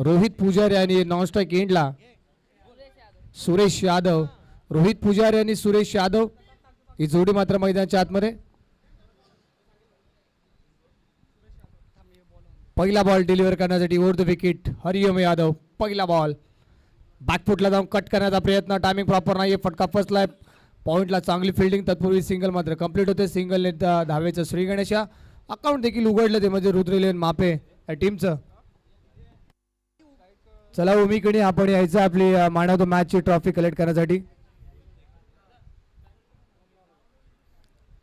रोहित पुजारी आणि नॉनस्ट्राईक एंडला सुरेश यादव. रोहित पुजारी आणि सुरेश यादव ही जोडी मात्र मैदानाच्या आतमध्ये. पहिला बॉल डिलिव्हर करण्यासाठी ओव्हर द विकेट हरिओम यादव. पहिला बॉल बॅकफुटला जाऊन कट करण्याचा प्रयत्न, टायमिंग प्रॉपर नाही, फटका फसलाय. पॉइंटला चांगली फिल्डिंग, तत्पूर्वी सिंगल मात्र कंप्लीट होते. सिंगलने धावेचं श्री गणेशा अकाउंट देखील उघडलं ते म्हणजे रुद्रलेन मापे या टीमचं. चला उमीकडे आपण यायचं आपली मॅन ऑफ द मॅचची ट्रॉफी कलेक्ट करण्यासाठी.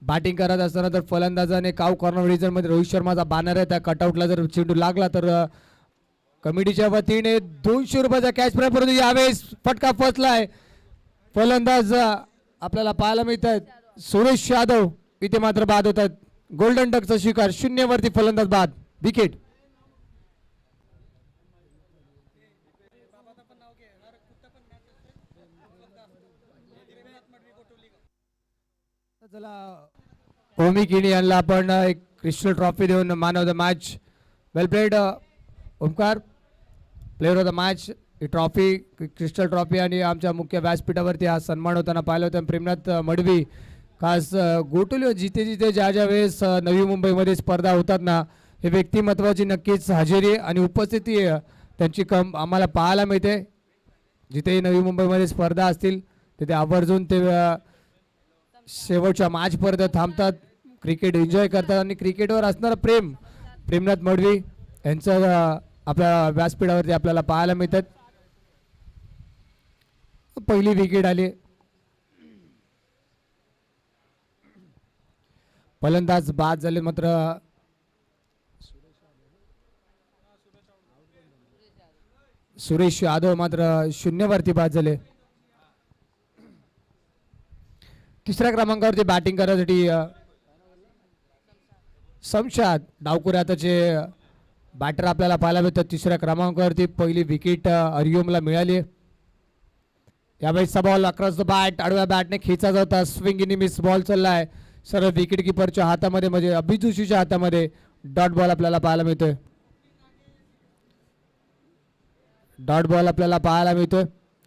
बॅटिंग करत असताना तर फलंदाजाने काव कॉर्नर रिजन मध्ये रोहित शर्माचा बॅनर आहे, त्या कटआउटला जर चेंडू लागला तर कमिटीच्या वतीने 200 रुपयाचा कॅश प्राइज. परंतु यावेळेस फटका फसलाय. फलंदाज आपल्याला पाहायला मिळत आहेत सुरेश यादव इथे मात्र बाद होत आहेत. गोल्डन डकचा शिकार, 0 वरती फलंदाज बाद, विकेट. चला ओमी किणी यांना आपण एक क्रिस्टल ट्रॉफी देऊन man of the match. Well played Omkar, player of the match. He trophy crystal trophy आणि आमच्या मुख्य व्यासपीठावरती हा सन्मान होताना पाहिलं होतं. प्रेमनाथ मडवी खास गोटुली जिथे जिथे ज्या ज्या वेळेस नवी मुंबईमध्ये स्पर्धा होतात ना, हे व्यक्तिमत्वाची नक्कीच हजेरी आणि उपस्थिती त्यांची आम्हाला पाहायला मिळते. जिथे नवी मुंबईमध्ये स्पर्धा असतील तिथे आवर्जून ते शेवटच्या मॅचपर्यंत थांबतात, क्रिकेट एन्जॉय करतात आणि क्रिकेटवर असणारं प्रेम प्रेमनाथ मडवी यांचं आपल्या व्यासपीठावरती आपल्याला पाहायला मिळतात. पहिली विकेट आली. फलंदाज बाद झाले मात्र सुरेश यादव मात्र 0 वरती बाद झाले. तिसऱ्या क्रमांकावरती बॅटिंग करण्यासाठी शमशाद डावकुऱ्याचे बॅटर आपल्याला पाहायला मिळतात. तिसऱ्या क्रमांकावरती पहिली विकेट हरिओमला मिळाली. यावेळेसचा बॉल अक्रॉस द बॅट, आडव्या बॅटने खेचायचा होता, स्विंग इन मिस बॉल चाललाय सरळ विकेट किपरच्या हातामध्ये म्हणजे अभिजित जोशीच्या हातामध्ये. डॉट बॉल आपल्याला पाहायला मिळतोय. डॉट बॉल आपल्याला पाहायला मिळतोय.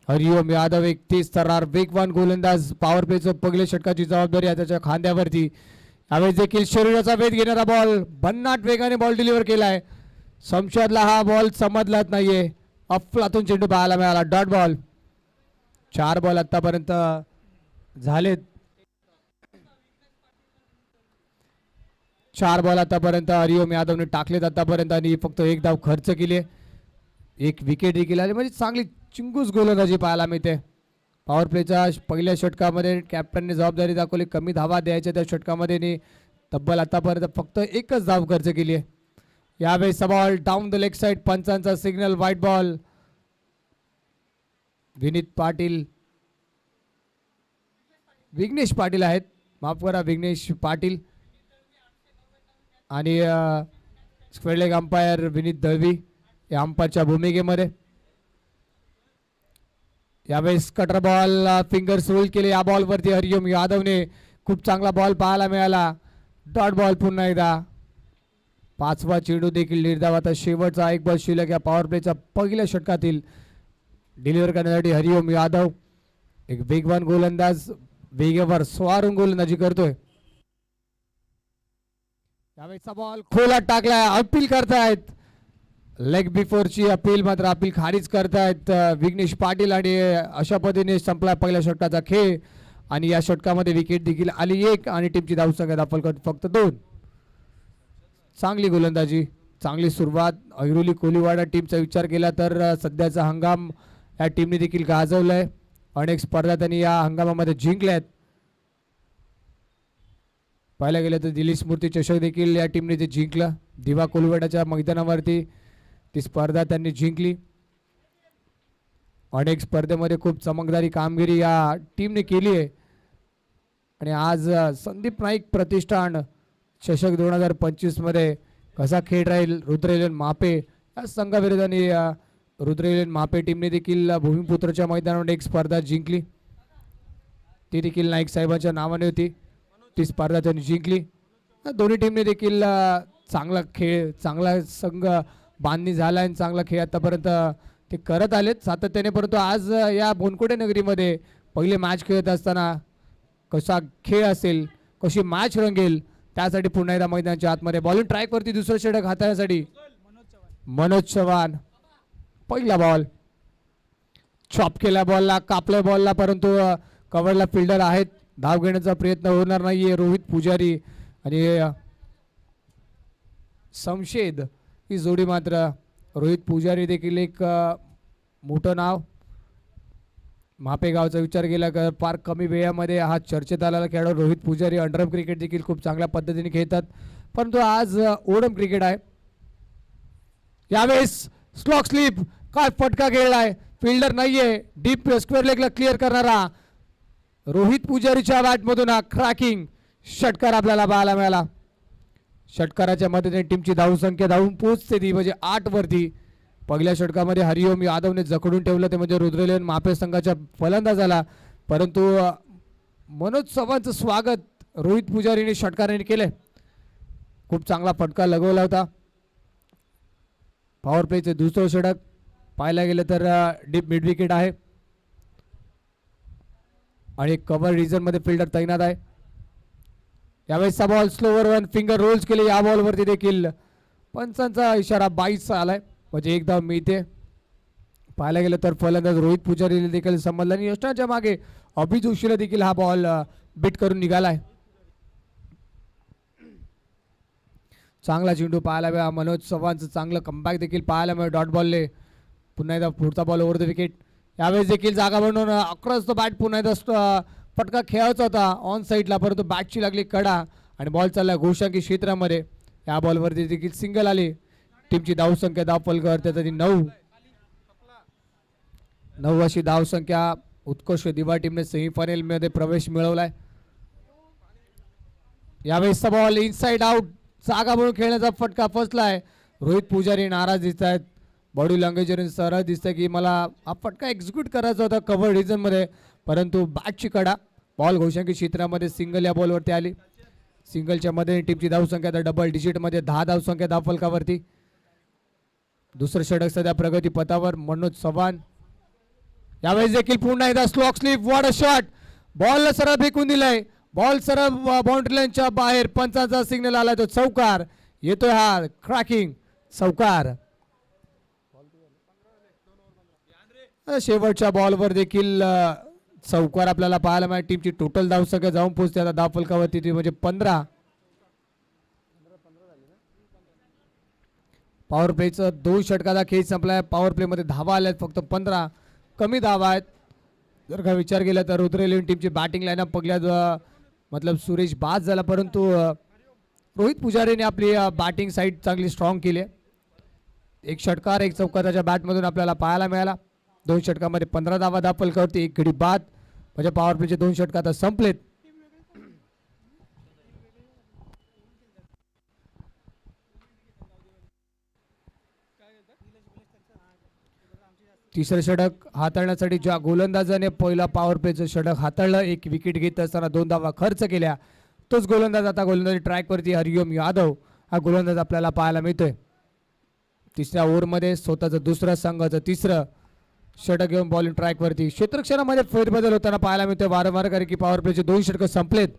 हरिओम यादव एक तेज तर्रार वेगवान गोलंदाज, पॉवर प्लेचं पहिल्या षटकाची जबाबदारी आहे त्याच्या खांद्यावरती. यावेळेस देखील शरीराचा वेध घेणारा बॉल, भन्नाट वेगाने बॉल डिलिव्हर केलाय. शमशादला हा बॉल समजलाच नाहीये, अफलातून चेंडू पाहायला मिळाला. Dot ball. 4 बॉल आतापर्यंत झालेत. 4 बॉल आतापर्यंत हरिओम यादवने टाकलेत आतापर्यंत आणि फक्त 1 धाव खर्च केली. 1 विकेट देखील आली म्हणजे चांगली चिंगूस गोलंदाजी पाहायला मिळते. पॉवर प्लेच्या पहिल्या षटकामध्ये कॅप्टनने जबाबदारी दाखवली, कमी धावा द्यायच्या त्या षटकामध्ये तब्बल आतापर्यंत फक्त 1च धाव खर्च केली आहे. यावेळेस ball down the leg side, पंचांचा signal white ball. Vighnesh Patil आहेत, माफ करा विघ्नेश पाटील आणि square leg umpire Vineet Dalvi या अंपायरच्या भूमिकेमध्ये. यावेळेस कटर बॉल फिंगर्स रोल केले. या बॉलवरती हरिओम यादवने खूप चांगला बॉल पाहायला मिळाला. डॉट बॉल पुन्हा एकदा. 5वा चेंडू देखील निर्धाव. आता शेवटचा 1 बॉल शिल्लक या पॉवर प्लेच्या पहिल्या षटकातील डिलिव्हर करण्यासाठी हरिओम यादव एक वेगवान गोलंदाज वेगावर स्वारून गोलंदाजी करतोय. यावेळेचा बॉल खोलात टाकलाय, अपील करतायत. लेग बिफोरची अपील मात्र अपील खारिज करतायत विघ्नेश पाटील आणि अशा पद्धतीने संपला पहिल्या षटकाचा खेळ आणि या षटकामध्ये विकेट देखील आली 1 आणि टीमची धावसंख्या दाखल करत फक्त 2. चांगली गोलंदाजी, चांगली सुरुवात. ऐरोली कोलीवाडा टीमचा विचार केला तर सध्याचा हंगाम या टीमने देखील गाजवलाय. अनेक स्पर्धा त्यांनी या हंगामामध्ये जिंकल्यात. पाहायला गेलं तर दिल्ली स्मृती चषक देखील या टीमने ते जिंकला. दिवा कोलीवाडाच्या मैदानावरती ती स्पर्धा त्यांनी जिंकली. अनेक स्पर्धेमध्ये खूप चमकदारी कामगिरी या टीमने केली आहे आणि आज संदीप नाईक प्रतिष्ठान चषक 2025 मध्ये कसा खेळ राहील रुद्रलेन मापे या संघाविरोधाने रुद्रलेन मापे टीमने देखील भूमिपुत्रच्या मैदानावर एक स्पर्धा जिंकली. ती देखील नाईक साहेबांच्या नावाने होती. ती स्पर्धा त्यांनी जिंकली. दोन्ही टीमने देखील चांगला खेळ, चांगला संघ बांधणी झाला आणि चांगला खेळ आतापर्यंत ते करत आलेत सातत्याने. परंतु आज या बोनकोटे नगरीमध्ये पहिले मॅच खेळत असताना कसा खेळ असेल, कशी मॅच रंगेल, त्यासाठी पुन्हा एकदा मैदानाच्या आतमध्ये बॉलिंग ट्रॅकवरती दुसरं षटक हाताळण्यासाठी मनोज चव्हाण. पहिला बॉल चॉप केला बॉलला, कापल्या बॉलला, परंतु कव्हरला फिल्डर आहेत. धाव घेण्याचा प्रयत्न होणार नाहीये. रोहित पुजारी आणि शमशेद ही जोडी मात्र, रोहित पुजारी देखील एक मोठं नाव. मापेगावचा विचार केला तर फार कमी वेळामध्ये हा चर्चेत आलेला खेळाडू रोहित पुजारी. अंडरआर्म क्रिकेट देखील खूप चांगल्या पद्धतीने खेळतात, परंतु आज ओडम क्रिकेट आहे. यावेळेस स्लॉक स्लिप, काय फटका खेळलाय, फिल्डर नाहीये. डीप स्क्वेअर लेगला क्लिअर करणारा रोहित पुजारीच्या बॅटमधून हा क्रॅकिंग षटकार आपल्याला पाहायला मिळाला. षटकाराच्या मदतीने टीमची धावसंख्या धावून पोहोचते ती म्हणजे 8 वरती. पहिल्या षटकामध्ये हरिओम यादवने जखडून ठेवलं, ते म्हणजे रुद्रलेन मापे संघाच्या फलंदाजाला. परंतु मनोज चव्हाणचं स्वागत रोहित पुजारीने षटकाराने केले. खूप चांगला फटका लगवला होता. पॉवर प्लेचे दुसरं षटक पाहायला गेलं तर डीप मिड विकेट आहे आणि कव्हर रिजन मध्ये फिल्डर तैनात आहे. यावेळेसचा ball slower one, finger rolls केले. या बॉलवरती देखील पंचांचा इशारा 22 आलाय, म्हणजे एक धाव मिळते. पाहायला गेलं तर फलंदाज रोहित पुजारी देखील संबंध आणि यष्टाच्या मागे अभि जोशीला देखील हा बॉल बीट करून निघालाय. चांगला चेंडू पाहायला मिळाला. मनोज चव्हाणचं चांगलं कमबॅक देखील पाहायला मिळालं डॉट बॉलने. पुन्हा एकदा पुढचा बॉल ओव्हर द विकेट. यावेळेस देखील जागा बनवून अक्रॉस द बॅट पुन्हा एकदा फटका खेळायचा होता ऑन साईडला, परंतु बॅटची लागली कडा आणि बॉल चालला घोषांकी क्षेत्रामध्ये. या बॉलवरती देखील सिंगल आली. टीमची धावसंख्या धावफलकावर त्यासाठी 9 अशी धावसंख्या. उत्कृष्ट दिवा टीमने सेमीफायनल मध्ये प्रवेश मिळवलाय. यावेळेसचा बॉल इनसाइड आउट, जागा बनवून खेळण्याचा फटका फसलाय. रोहित पुजारी नाराज दिसत आहेत. बॉडी लँग्वेज सरळ दिसतंय की मला हा फटका एक्झिक्यूट करायचा होता कव्हर रिजन मध्ये, परंतु बॅटची कडा. बॉल घोषांकी क्षेत्रामध्ये सिंगल या बॉलवरती आली. सिंगलच्या मध्ये टीमची धावसंख्या तर डबल डिजिट मध्ये 10 धावसंख्या धावफलकावरती. दुसरं षटक सध्या प्रगती पथावर मनोज चव्हाण. यावेळेस देखील पुन्हा एकदा slog sweep, what a shot. बॉलला सरळ फेकून दिलाय. बॉल सरळ बाउंड्री लाईनच्या बाहेर. पंचाचा सिग्नल आलाय, तो चौकार येतोय. हा क्रॅकिंग चौकार. शेवटच्या बॉलवर देखील चौकार आपल्याला पाहायला मिळाला. टीमची टोटल धावसंख्या जाऊन पोहोचते आता धावफलकावरती ती म्हणजे 15. पॉवर प्लेचं 2 षटकाचा खेळ संपलाय. पॉवर प्ले मध्ये धावा आल्यात फक्त 15, कमी धावा आहेत. जर का विचार केला तर रुद्रलेन टीमची बॅटिंग लाईनअप बघल्या मतलब सुरेश बाद झाला, परंतु रोहित पुजारीने आपली बॅटिंग साईड चांगली स्ट्रॉंग केली. एक षटकार एक चौकार त्याच्या बॅटमधून आपल्याला पाहायला मिळाला. 2 षटकामध्ये 15 धावा धावफलकावरती, 1 गडी बाद. म्हणजे पॉवर प्लेचे 2 षटक आता संपलेत. तिसरं षटक हाताळण्यासाठी ज्या गोलंदाजाने पहिला पॉवर प्लेचं षटक हाताळलं, 1 विकेट घेत असताना 2 धावा खर्च केल्या, तोच गोलंदाज आता गोलंदाजी ट्रॅकवरती हरिओम यादव हा गोलंदाज आपल्याला पाहायला मिळतोय. तिसऱ्या ओव्हरमध्ये स्वतःचं दुसरं, संघाचं तिसरं षटक घेऊन बॉलिंग ट्रॅकवरती. क्षेत्ररक्षणामध्ये फेरबदल होताना पाहायला मिळतोय वारंवार, कारण की पॉवर प्लेचे 2 षटकं संपलेत,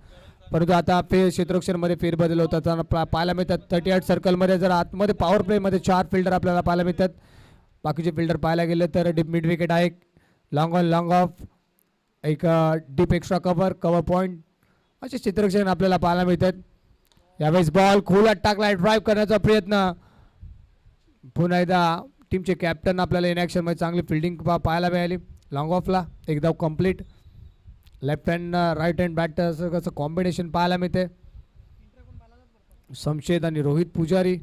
परंतु आता क्षेत्ररक्षणामध्ये फेरबदल होताना पाहायला मिळतात. 38 सर्कलमध्ये जर आतमध्ये पॉवर प्लेमध्ये 4 फिल्डर आपल्याला पाहायला मिळतात. बाकीचे फिल्डर पाहायला गेले तर डीप मिड विकेट आहे, लॉंग ऑन लॉंग ऑफ, एक डीप एक्स्ट्रा कव्हर पॉईंट, असे क्षेत्ररक्षण आपल्याला पाहायला मिळतात. यावेळेस बॉल खोलात टाकलाय, ड्राईव्ह करण्याचा प्रयत्न. पुन्हा एकदा टीमचे कॅप्टन आपल्याला इन ॲक्शन मध्ये चांगली फिल्डिंग पाहायला मिळाली. लॉंग ऑफला एक धाव complete. Left hand right hand bat कसं कॉम्बिनेशन पाहायला मिळते. शमशेद आणि रोहित पुजारी,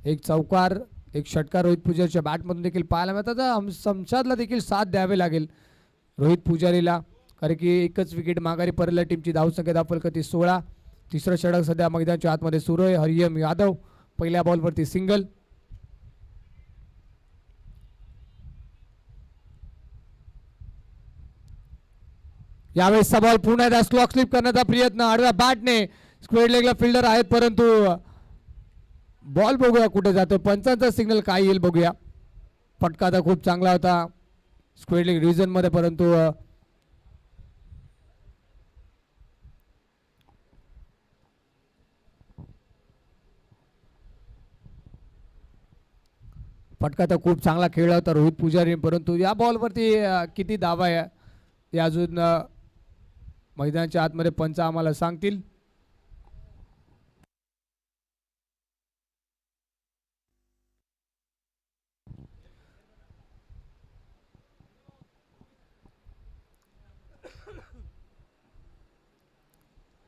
एक चौकार एक षटकार रोहित पुजारीच्या बॅटमधून देखील पाहायला मिळतात. शमशादला देखील साथ द्यावे लागेल रोहित पुजारीला, कारण की एकच विकेट माघारी परतल्या. टीमची धावसंख्या धावफलकावरती 16. तिसरं षटक सध्या मैदानाच्या आतमध्ये सुरू आहे. हरिओम यादव पहिल्या बॉलवरती सिंगल. यावेळेसचा बॉल पुन्हा एकदा स्लॉक स्लिप करण्याचा प्रयत्न. आडव्या बॅटने स्क्वेअर लेगला फिल्डर आहेत, परंतु बॉल बघूया कुठे जातो, पंचांचा सिग्नल काय येईल बघूया. फटका तर खूप चांगला होता स्क्वेअर लेग रिजनमध्ये, परंतु फटका तर खूप चांगला खेळला होता रोहित पुजारी, परंतु या बॉलवरती किती धावा आहे हे अजून मैदानाच्या आतमध्ये पंच आम्हाला सांगतील.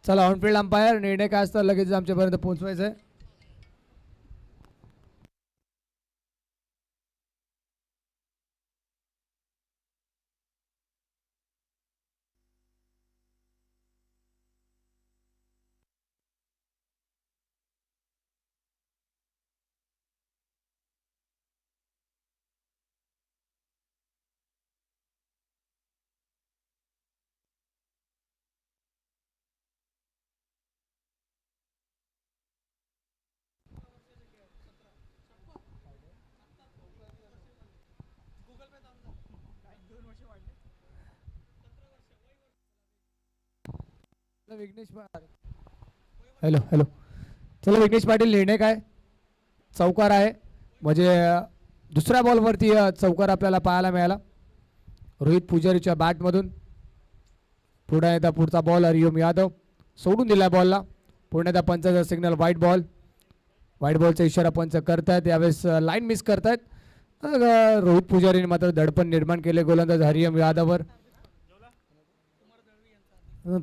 चला ऑनफिल्ड अंपायर निर्णय काय असतं लगेच आमच्यापर्यंत पोहोचवायचं आहे. विघ्नेश हॅलो हॅलो चला विघ्नेश पाटील निर्णय काय. चौकार आहे म्हणजे दुसऱ्या बॉलवरती चौकार आपल्याला पाहायला मिळाला रोहित पुजारीच्या बॅटमधून. पुढे एकदा पुढचा बॉल हरिओम यादव सोडून दिला बॉलला. पुढे एकदा पंचाचा सिग्नल व्हाईट बॉल. व्हाईट बॉलचा इशारा पंच करतायत. यावेळेस लाईन मिस करतायत. रोहित पुजारीने मात्र दडपण निर्माण केले गोलंदाज हरिओम यादववर.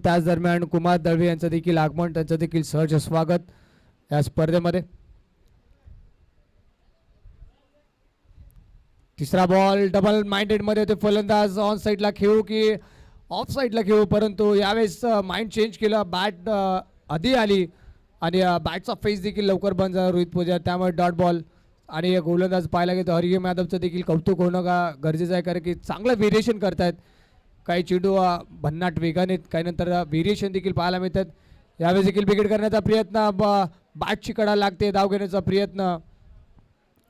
त्याच दरम्यान कुमार दळवी यांचं देखील आगमन, त्यांचं देखील सहर्ष स्वागत या स्पर्धेमध्ये. तिसरा बॉल डबल माइंडेड मध्ये होते फलंदाज. ऑन साईडला खेळू की ऑफ साईडला खेळू, परंतु यावेळेस माइंड चेंज केलं. बॅट आधी आली आणि बॅटचा फेस देखील लवकर बंद झाला रोहित पुजारी, त्यामुळे डॉट बॉल. आणि गोलंदाज पाहायला गेलं तर हरिओम यादवचं देखील कौतुक होणं का गरजेचं आहे, कारण की चांगलं व्हेरिएशन करतायत. काही चेंडू भन्नाट वेगाने, काही नंतर व्हेरिएशन देखील पाहायला मिळतात. यावेळेस देखील विकेट करण्याचा प्रयत्न, बॅटची कडा लागते, धाव घेण्याचा प्रयत्न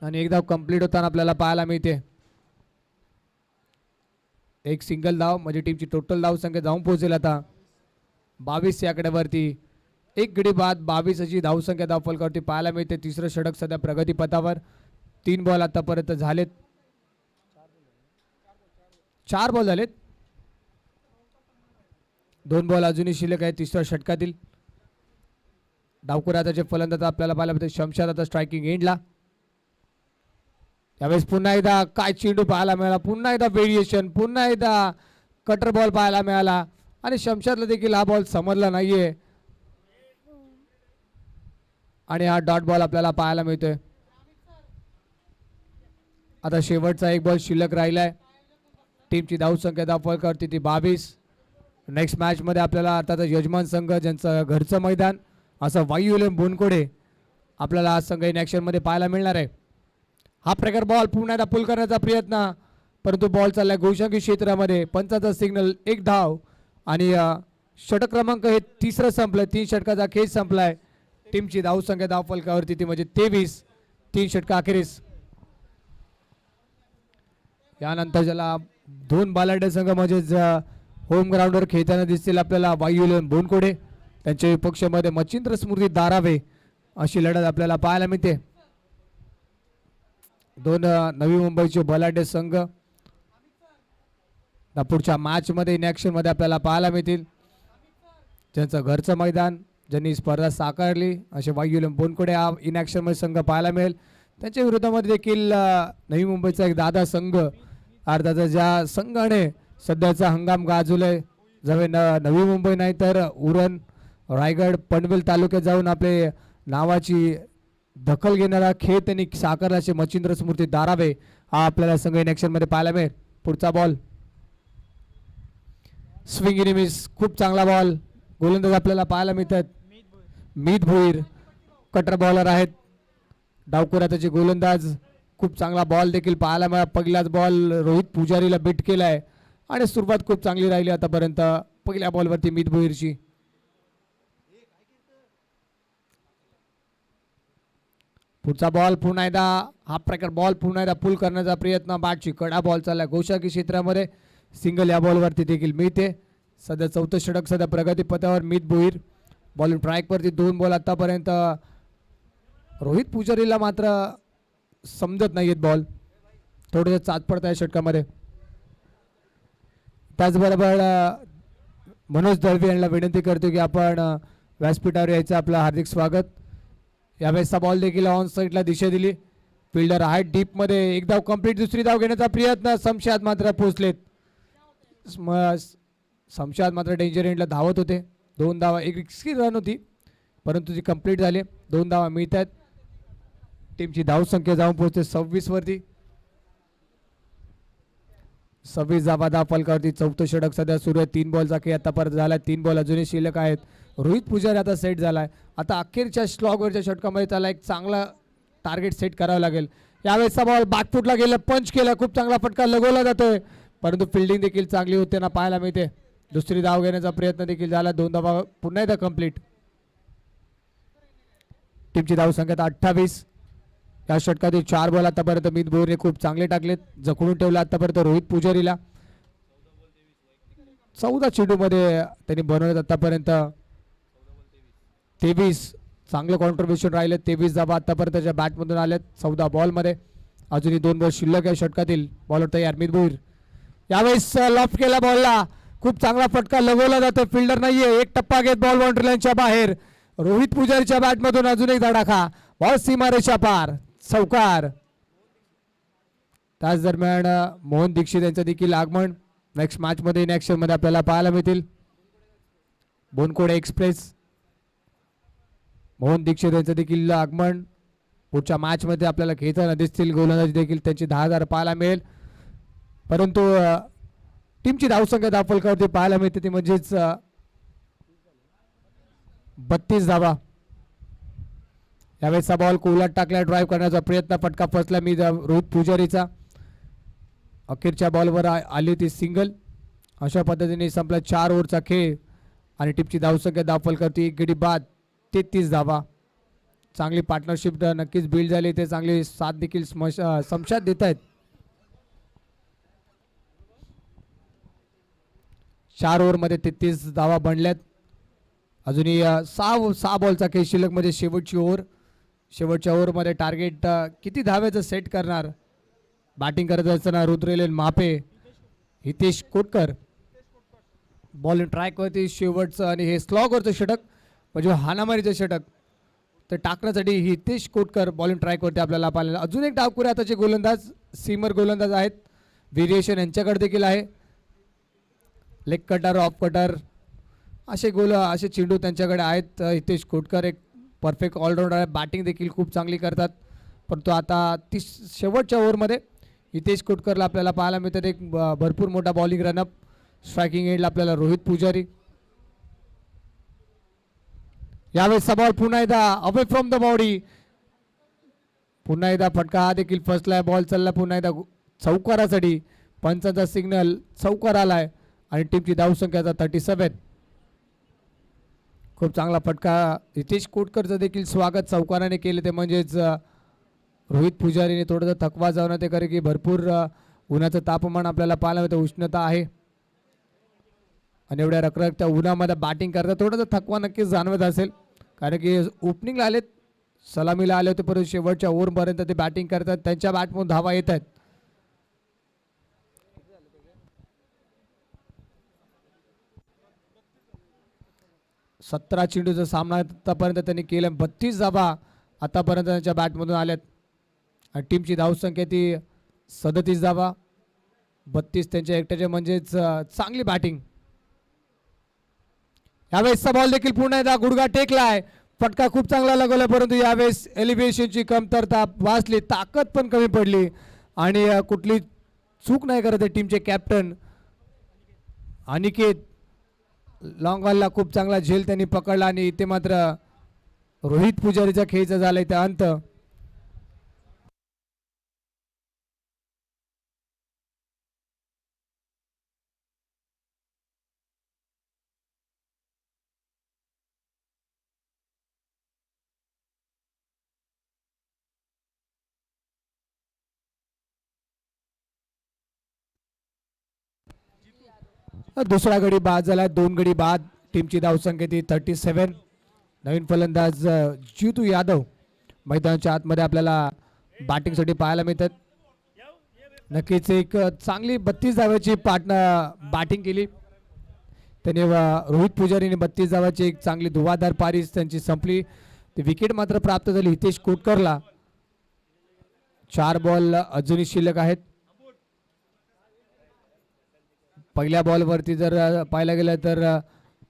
आणि एक धाव कंप्लीट होताना आपल्याला पाहायला मिळते. एक सिंगल धाव म्हणजे टीमची टोटल धाव संख्या जाऊन पोहोचेल आता 22 या आकड्यावरती. एक गडी बाद 22 अशी धावसंख्या धाव फलकावरती पाहायला मिळते. तिसरं षटक सध्या प्रगतीपथावर. 3 बॉल आतापर्यंत झालेत. 4 बॉल झालेत. 2 बॉल अजूनही शिल्लक आहे तिसऱ्या षटकातील. डावखुर आताचे फलंदाज आपल्याला पाहायला मिळते. शमशाद आता स्ट्रायकिंग एंडला. यावेळेस पुन्हा एकदा काय चेंडू पाहायला मिळाला, पुन्हा एकदा व्हेरिएशन, पुन्हा एकदा कटर बॉल पाहायला मिळाला आणि शमशादला देखील हा बॉल समजला नाहीये आणि हा डॉट बॉल आपल्याला पाहायला मिळतोय. आता शेवटचा एक बॉल शिल्लक राहिलाय. टीमची धावसंख्या धाव फलकावरती ती 22. नेक्स्ट मॅचमध्ये आपल्याला अर्थात यजमान संघ ज्यांचं घरचं मैदान असं वायुलेम बोनकोडे आपल्याला आज संघ इन ॲक्शनमध्ये पाहायला मिळणार आहे. हा प्रकार बॉल पुन्हा एकदा पुल करण्याचा प्रयत्न, परंतु बॉल चाललाय गोशांकी क्षेत्रामध्ये. पंचाचा सिग्नल एक धाव आणि षटक क्रमांक हे तिसरं संपलं. 3 षटकाचा खेळ संपलाय. टीमची धावसंख्या धाव फलकावरती ती म्हणजे 23. 3 षटका अखेरीस. यानंतर ज्याला 2 बलाढ्य संघ म्हणजेच होम ग्राउंडवर खेळताना दिसतील आपल्याला वायुलेम बोनकोडे, त्यांच्या विपक्षामध्ये मच्छिंद्र स्मृती दारावे अशी लढत आपल्याला पाहायला मिळते. 2 नवी मुंबईचे बलाढ्य संघ पुढच्या मॅचमध्ये इन ॲक्शनमध्ये आपल्याला पाहायला मिळतील. ज्यांचं घरचं मैदान, ज्यांनी स्पर्धा साकारली असे वायुलेम बोनकोडे हा इन ॲक्शनमध्ये संघ पाहायला मिळेल. त्यांच्या विरोधामध्ये देखील नवी मुंबईचा एक दादा संघ, अर्थात ज्या संघाने सध्याचा हंगाम गाजवलाय. जवळ नवी मुंबई नाही तर उरण, रायगड, पनवेल तालुक्यात जाऊन आपले नावाची दखल घेणारा खेळ त्यांनी साकारला असे मच्छिंद्र स्मृती दारावे हा आपल्याला संघ इन ॲक्शनमध्ये पाहायला मिळेल. पुढचा बॉल स्विंग इन मिस, खूप चांगला बॉल. गोलंदाज आपल्याला पाहायला मिळतात मीत भोईर, कटर बॉलर आहेत. डावखुरा त्याचे गोलंदाज. खूप चांगला बॉल देखील पाहायला मिळाला. पहिलाच बॉल रोहित पुजारीला बीट केलाय आणि सुरुवात खूप चांगली राहिली आतापर्यंत पहिल्या बॉलवरती मीत भोईरची. पुढचा बॉल पुन्हा एकदा हा प्रकार बॉल पुन्हा एकदा पुल करण्याचा प्रयत्न बॅटची कडा बॉल चालला गोशाकी क्षेत्रामध्ये सिंगल या बॉलवरती देखील मिळते. सध्या चौथं षटक सध्या प्रगती पथावर मित भोईर बॉलिंग ट्रॅकवरती 2 बॉल आतापर्यंत. रोहित पुजारीला मात्र समजत नाहीयेत बॉल थोडंसं चाच पडत आहे षटकामध्ये. त्याचबरोबर मनोज दळवी यांना विनंती करतो की आपण व्यासपीठावर यायचं. आपलं हार्दिक स्वागत. यावेळेसचा बॉल देखील ऑन साईडला दिशा दिली. फिल्डर आहे डीपमध्ये एक धाव कंप्लीट. दुसरी धाव घेण्याचा प्रयत्न शमशाद मात्र पोहोचलेत. शमशाद मात्र डेंजर एंडला धावत होते. 2 धावा एक रिस्की रन होती परंतु ती कंप्लीट झाली. 2 धावा मिळत आहेत. टीमची धावसंख्या जाऊन पोहोचते 26 वरती. 26 धावा धाव फलकावरती. चौथं षटक सध्या सुरू आहे. 3 बॉलचा खेळ आतापर्यंत झाला. 3 बॉल अजूनही शिल्लक आहेत. रोहित पुजारी आता सेट झालाय. आता अखेरच्या स्लॉगवरच्या षटकामध्ये त्याला एक चांगला टार्गेट सेट करावं लागेल. यावेळेसचा बॉल बॅकफुटला गेला. पंच केला. खूप चांगला फटका लगवला जातोय परंतु फिल्डिंग देखील चांगली होते ना पाहायला मिळते. दुसरी धाव घेण्याचा प्रयत्न देखील झाला. 2 धावा पुन्हा एकदा कंप्लीट. टीमची धावसंख्या 28. या षटकातील 4 बॉल आतापर्यंत मित भोईरने खूप चांगले टाकलेत. जखडून ठेवलं आतापर्यंत रोहित पुजारीला. 14 चेंडूमध्ये त्यांनी बनवलेत आतापर्यंत 23. चांगलं कॉन्ट्रीब्युशन राहिले. 23 धावा आतापर्यंत त्याच्या बॅटमधून आल्यात 14 बॉलमध्ये. अजूनही 2 बॉल शिल्लक आहे षटकातील. बॉलर तयार मित भोईर. यावेळेस लॉफ्ट केला बॉलला. खूप चांगला फटका लगवला जातो. फिल्डर नाहीये. एक टप्पा घेत बॉल बाउंड्री लाईनच्या बाहेर. रोहित पुजारीच्या बॅटमधून अजून एक धडाका. बॉल सीमारेषा पार. चौकार. त्याच दरम्यान मोहन दीक्षित यांचं देखील आगमन नेक्स्ट मॅचमध्ये इन ॲक्शनमध्ये आपल्याला पाहायला मिळतील. बोनकोडे एक्सप्रेस मोहन दीक्षित यांचं देखील आगमन पुढच्या मॅचमध्ये आपल्याला खेळताना दिसतील. गोलंदाजी देखील त्यांची 10,000 पाहायला मिळेल परंतु टीमची धावसंख्या धावफलकावरती पाहायला मिळते ती म्हणजेच 32 धावा. यावेळेसचा बॉल कोलाट टाकला. ड्राईव्ह करण्याचा प्रयत्न. फटका फसला मी रोहित पुजारीचा. अखेरच्या बॉलवर आली होती सिंगल. अशा पद्धतीने संपला 4 ओव्हरचा खेळ आणि टीमची धावसंख्या धावफलकावरती 1 गडी बाद 33 धावा. चांगली पार्टनरशिप नक्कीच बिल्ड झाली. ते चांगली साथ देखील शमशाद देत आहेत. 4 ओव्हरमध्ये 33 धावा बनल्यात. अजूनही 6 बॉलचा खेळ शिल्लक मध्ये शेवटची ओव्हर. शेवटच्या ओव्हरमध्ये टार्गेट किती धावेचं सेट करणार. बॅटिंग करत असताना रुद्रेलेन मापे हितेश कोटकर बॉलिंग ट्रॅकवरती शेवटचं आणि हे स्लॉगवरचं षटक म्हणजे हाणामारीचं षटक ते टाकण्यासाठी हितेश कोटकर बॉलिंग ट्रॅकवरती आपल्याला पाहिलं. अजून एक डावखुरे आताचे गोलंदाज सीमर गोलंदाज आहेत. व्हेरिएशन यांच्याकडे देखील आहे. लेग कटर ऑफ कटर असे चेंडू त्यांच्याकडे आहेत. हितेश कोटकर एक परफेक्ट ऑलराऊंडर आहे. बॅटिंग देखील खूप चांगली करतात परंतु आता शेवटच्या ओव्हरमध्ये हितेश कोटकरला आपल्याला पाहायला मिळतात. एक भरपूर मोठा बॉलिंग रनअप. स्ट्रायकिंग एंडला आपल्याला रोहित पुजारी. यावेळेसचा बॉल पुन्हा एकदा अवे फ्रॉम द बॉडी. पुन्हा एकदा फटका हा देखील फसलाय. बॉल चालला पुन्हा एकदा चौकारासाठी. पंचांचा सिग्नल. चौकार आलाय आणि टीमची धावसंख्या 37. खूप चांगला फटका. हितेश कोटकरचं देखील स्वागत चौकाराने केले ते म्हणजेच रोहित पुजारीने थोडंसं थकवा जाणं ते कारण की भरपूर उन्हाचं तापमान आपल्याला पाहायला मिळतं. उष्णता आहे आणि एवढ्या रखरखत्या उन्हामध्ये बॅटिंग करता थोडंसं थकवा नक्कीच जाणवत असेल कारण की ओपनिंगला आलेत सलामीला आले होते परंतु शेवटच्या ओव्हरपर्यंत ते बॅटिंग करतात. त्यांच्या बॅटमधून धावा येत आहेत. सतरा चेंडूचा सामना आतापर्यंत त्यांनी केला. 32 धावा आतापर्यंत त्यांच्या बॅटमधून आल्यात आणि टीमची धावसंख्या ती 37 धावा. 32 त्यांच्या एकट्याचे म्हणजेच चांगली बॅटिंग. यावेळेसचा बॉल देखील पुन्हा एकदा गुडघा टेकलाय. फटका खूप चांगला लागवला परंतु यावेळेस एलिव्हेशनची कमतरता वाचली. ताकद पण कमी पडली आणि कुठली चूक नाही करत टीमचे कॅप्टन अनिकेत. लॉंग बॉलला खूप चांगला झेल त्यांनी पकडला आणि इथे मात्र रोहित पुजारीचा खेळचा झालाय त्या अंत. दुसरा गडी बाद झाला, 2 गडी बाद. टीमची धावसंख्या ती 37. नवीन फलंदाज जितू यादव मैदानाच्या आतमध्ये आपल्याला बॅटिंगसाठी पाहायला मिळतात. नक्कीच एक चांगली 32 धावाची बॅटिंग केली त्याने. रोहित पुजारीने 32 धावाची एक चांगली धुवाधार पारी त्यांची संपली. ती विकेट मात्र प्राप्त झाली हितेश कोटकरला. 4 बॉल अजूनही शिल्लक आहेत. पहिल्या बॉलवरती जर पाहायला गेलं तर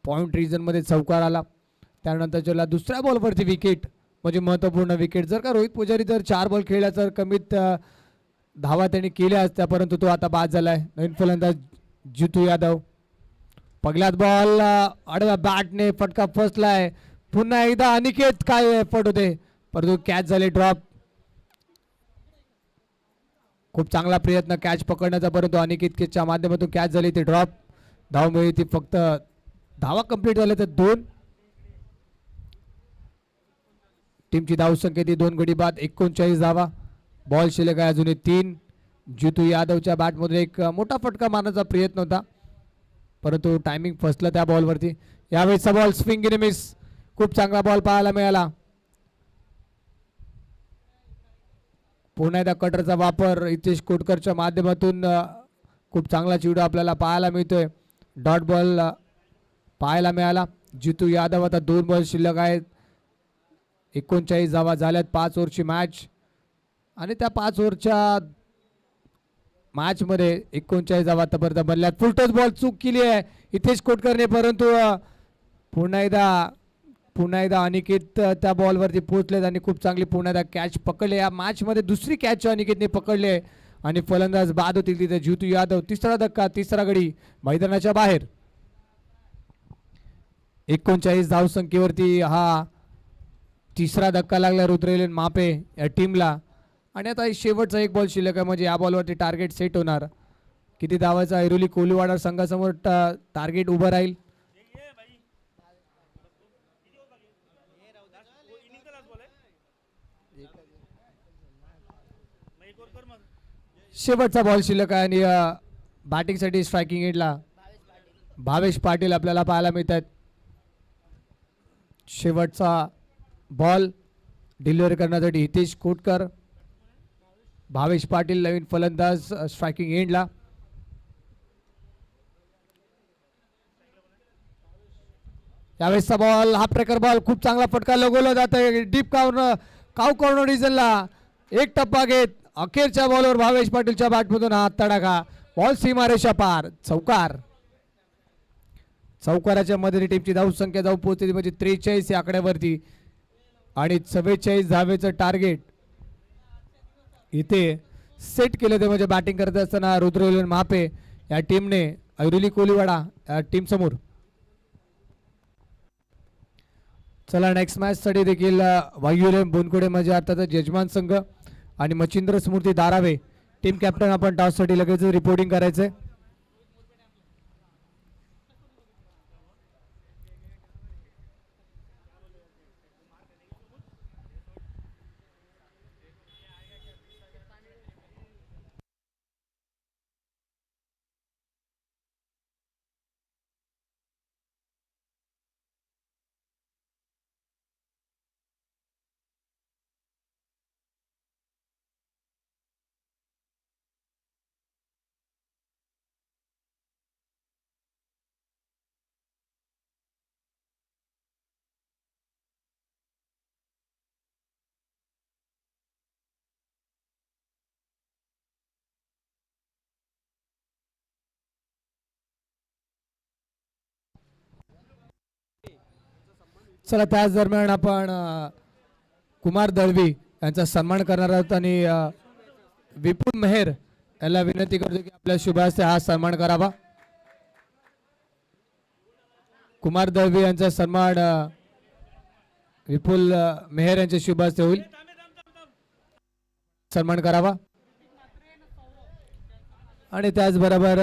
पॉइंट रिजनमध्ये चौकार आला. त्यानंतर ज्याला दुसऱ्या बॉलवरती विकेट म्हणजे महत्त्वपूर्ण विकेट. जर का रोहित पुजारी जर 4 बॉल खेळला तर कमीत धावा त्यांनी केल्या असत्या, परंतु तो आता बाद झालाय. नवीन फलंदाज जितू यादव. पहिलाच बॉल आडव्या बॅटने फटका फसलाय. पुन्हा एकदा अनिकेत काय एफर्ट होते परंतु कॅच झाले ड्रॉप. खूप चांगला प्रयत्न कॅच पकडण्याचा परंतु अनिकेतच्या माध्यमातून कॅच झाली ती ड्रॉप. धाव मिळली ती फक्त धावा कंप्लीट झाल्या तर 2. टीमची धावसंख्या ती 2 गडी बाद 39 धावा. बॉल शिल्लक आहे अजूनही 3. जितू यादवच्या बॅटमधून एक मोठा फटका मारण्याचा प्रयत्न होता परंतु टायमिंग फसलं त्या बॉलवरती. यावेळेचा बॉल स्विंग मिस. खूप चांगला बॉल पाहायला मिळाला. पुन्हा एकदा कटरचा वापर हितेश कोटकरच्या माध्यमातून खूप चांगला चेंडू आपल्याला पाहायला मिळतोय. डॉट बॉल पाहायला मिळाला. जितू यादव आता 2 बॉल शिल्लक आहेत. 39 धावा झाल्यात. 5 ओव्हरची मॅच आणि त्या 5 ओव्हरच्या मॅचमध्ये 39 धावा आतापर्यंत बनल्यात. फुलटॉस बॉल चूक केली आहे हितेश कोटकरने परंतु पुन्हा एकदा अनिकेत त्या बॉलवरती पोहोचलेत आणि खूप चांगली पुन्हा एकदा कॅच पकडले. या मॅचमध्ये दुसरी कॅच अनिकेतने पकडले आणि फलंदाज बाद होतील तिथे जितू यादव. तिसरा धक्का, तिसरा गडी मैदानाच्या बाहेर. 39 धावसंख्येवरती हा तिसरा धक्का लागला रुद्रेलन मापे या टीमला. आणि आता शेवटचा 1 बॉल शिल्लक आहे म्हणजे या बॉलवरती टार्गेट सेट होणार. किती धावाचा ऐरोली कोलीवाडा संघासमोर टार्गेट उभं राहील. शेवटचा बॉल शिल्लक आहे आणि बॅटिंगसाठी स्ट्रायकिंग एंडला भावेश पाटील आपल्याला पाहायला मिळतात. शेवटचा बॉल डिलिव्हरी करण्यासाठी हितेश कोटकर, भावेश पाटील नवीन फलंदाज स्ट्रायकिंग एंडला. यावेळेसचा बॉल हा प्रकार बॉल खूप चांगला फटका लगवला जात आहे डीप कॉर्नर रिजनला. एक टप्पा घेत अखेरच्या बॉलवर भावेश पाटीलच्या बॅटमधून हा तडाखा. बॉल सीमारेषा पार. चौकार. चौकाराच्या मध्ये टीमची धावसंख्या जाऊन पोहोचली म्हणजे 43 या आकड्यावरती आणि 44 धावेचं टार्गेट इथे सेट केलं ते म्हणजे बॅटिंग करत असताना रुद्रवेलन महापे या टीमने ऐरोली कोलीवाडा या टीम समोर. चला नेक्स्ट मॅच साठी देखील वायुरेम बोनकोडे म्हणजे अर्थात यजमान संघ आणि मच्छिंद्र स्मृती दारावे टीम कॅप्टन आपण टॉस साठी लगेच रिपोर्टिंग करायचंय. चला त्याच दरम्यान आपण कुमार दळवी यांचा सन्मान करणार आहोत आणि विपुल मेहर याला विनंती करतो की आपल्या शुभ हस्ते हा सन्मान करावा. कुमार दळवी यांचा सन्मान विपुल मेहर यांच्या शुभ हस्ते होईल. सन्मान करावा. आणि त्याचबरोबर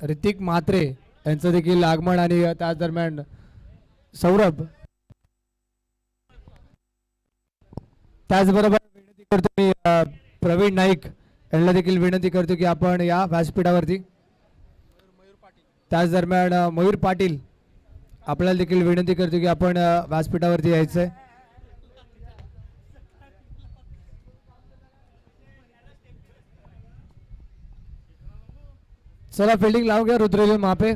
ऋतिक म्हात्रे यांचं देखील आगमन आणि त्याच दरम्यान सौरभ. त्याचबरोबर विनंती करतो मी प्रवीण नाईक यांना देखील विनंती करतो की आपण या व्यासपीठावरती त्याच दरम्यान मयूर पाटील आपल्याला देखील विनंती करतो की आपण व्यासपीठावरती यायचं आहे. चला फिल्डिंग लावून घ्या रुद्रजी महापे